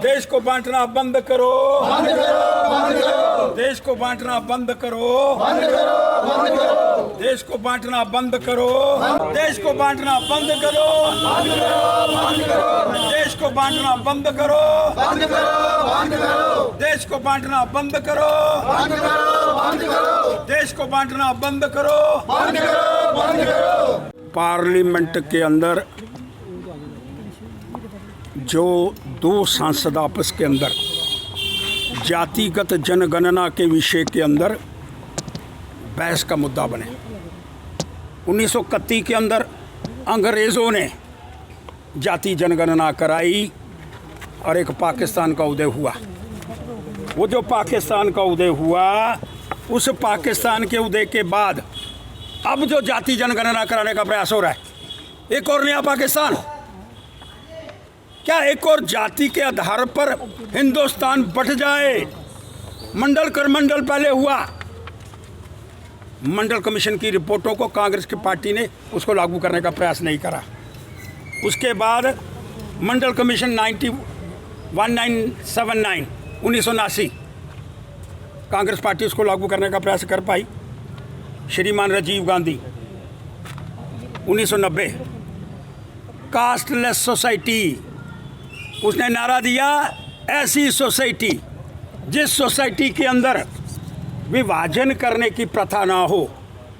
देश को बांटना बंद करो, बंद करो, बंद करो, देश को बांटना बंद करो, बंद करो, बंद करो, देश को बांटना बंद करो, देश को बांटना बंद करो, बंद करो, बंद करो, देश को बांटना बंद करो, बंद करो, बंद करो, देश को बांटना बंद करो, बंद करो, बंद करो, देश को बांटना बंद करो। बंद करो, बंद करो। पार्लियामेंट के अंदर जो दो सांसद आपस के अंदर जातिगत जनगणना के विषय के अंदर बहस का मुद्दा बने। 1931 के अंदर अंग्रेज़ों ने जाति जनगणना कराई और एक पाकिस्तान का उदय हुआ। वो जो पाकिस्तान का उदय हुआ, उस पाकिस्तान के उदय के बाद अब जो जाति जनगणना कराने का प्रयास हो रहा है, एक और नया पाकिस्तान, क्या एक और जाति के आधार पर हिंदुस्तान बट जाए? मंडल कर मंडल पहले हुआ, मंडल कमीशन की रिपोर्टों को कांग्रेस की पार्टी ने उसको लागू करने का प्रयास नहीं करा। उसके बाद मंडल कमीशन 1979 कांग्रेस पार्टी उसको लागू करने का प्रयास कर पाई। श्रीमान राजीव गांधी 1990 कास्टलेस सोसाइटी, उसने नारा दिया ऐसी सोसाइटी जिस सोसाइटी के अंदर विभाजन करने की प्रथा ना हो,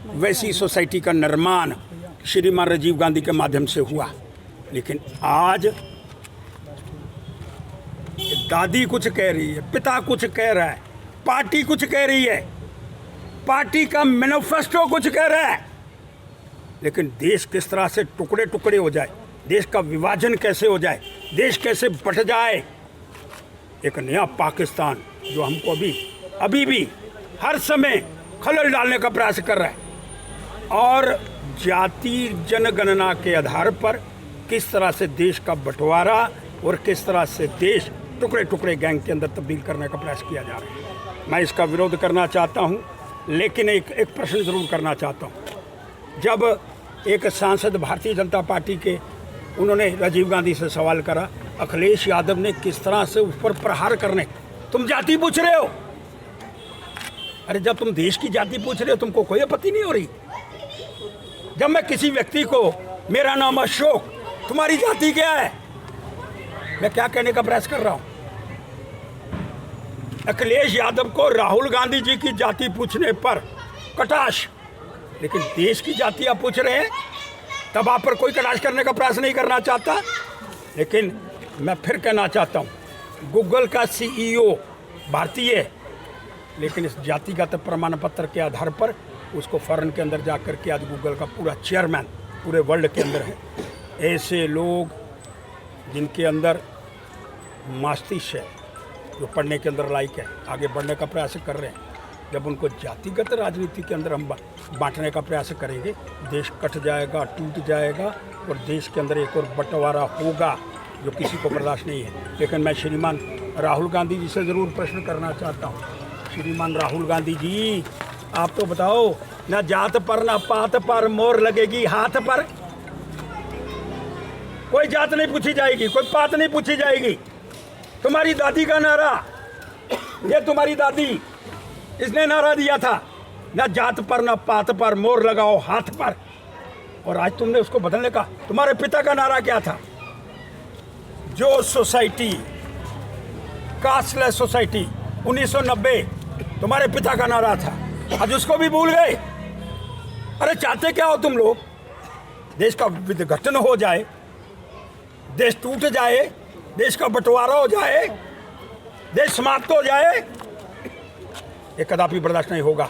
वैसी सोसाइटी का निर्माण श्रीमान राजीव गांधी के माध्यम से हुआ। लेकिन आज दादी कुछ कह रही है, पिता कुछ कह रहा है, पार्टी कुछ कह रही है, पार्टी का मैनिफेस्टो कुछ कह रहा है, लेकिन देश किस तरह से टुकड़े टुकड़े हो जाए, देश का विभाजन कैसे हो जाए, देश कैसे बट जाए, एक नया पाकिस्तान जो हमको अभी भी हर समय खलल डालने का प्रयास कर रहा है। और जाति जनगणना के आधार पर किस तरह से देश का बंटवारा और किस तरह से देश टुकड़े टुकड़े गैंग के अंदर तब्दील करने का प्रयास किया जा रहा है। मैं इसका विरोध करना चाहता हूँ, लेकिन एक प्रश्न ज़रूर करना चाहता हूँ। जब एक सांसद भारतीय जनता पार्टी के, उन्होंने राजीव गांधी से सवाल करा, अखिलेश यादव ने किस तरह से उस पर प्रहार करने, तुम जाति पूछ रहे हो? अरे जब तुम देश की जाति पूछ रहे हो, तुमको कोई आपत्ति नहीं हो रही? जब मैं किसी व्यक्ति को, मेरा नाम अशोक, तुम्हारी जाति क्या है, मैं क्या कहने का प्रयास कर रहा हूँ? अखिलेश यादव को राहुल गांधी जी की जाति पूछने पर कटाश, लेकिन देश की जाति आप पूछ रहे हैं, तब आप पर कोई कटाश करने का प्रयास नहीं करना चाहता। लेकिन मैं फिर कहना चाहता हूँ, गूगल का CEO भारतीय है, लेकिन इस जातिगत प्रमाण पत्र के आधार पर उसको फॉरेन के अंदर जा कर के आज गूगल का पूरा चेयरमैन पूरे वर्ल्ड के अंदर है। ऐसे लोग जिनके अंदर मस्तिष्क है, जो पढ़ने के अंदर लायक है, आगे बढ़ने का प्रयास कर रहे हैं, जब उनको जातिगत राजनीति के अंदर हम बांटने का प्रयास करेंगे, देश कट जाएगा, टूट जाएगा और देश के अंदर एक और बंटवारा होगा जो किसी को बर्दाश्त नहीं है। लेकिन मैं श्रीमान राहुल गांधी जी से ज़रूर प्रश्न करना चाहता हूँ। श्रीमान राहुल गांधी जी, आप तो बताओ, ना जात पर ना पात पर मोहर लगेगी हाथ पर। कोई जात नहीं पूछी जाएगी, कोई पात नहीं पूछी जाएगी। तुम्हारी दादी का नारा, ये तुम्हारी दादी, इसने नारा दिया था, ना जात पर ना पात पर मोहर लगाओ हाथ पर, और आज तुमने उसको बदलने का, तुम्हारे पिता का नारा क्या था? जो सोसाइटी, कास्टलेस सोसाइटी 1990 तुम्हारे पिता का नारा था, आज उसको भी भूल गए। अरे चाहते क्या हो तुम लोग? देश का विघटन हो जाए, देश टूट जाए, देश का बंटवारा हो जाए, देश समाप्त हो जाए, ये कदापि बर्दाश्त नहीं होगा।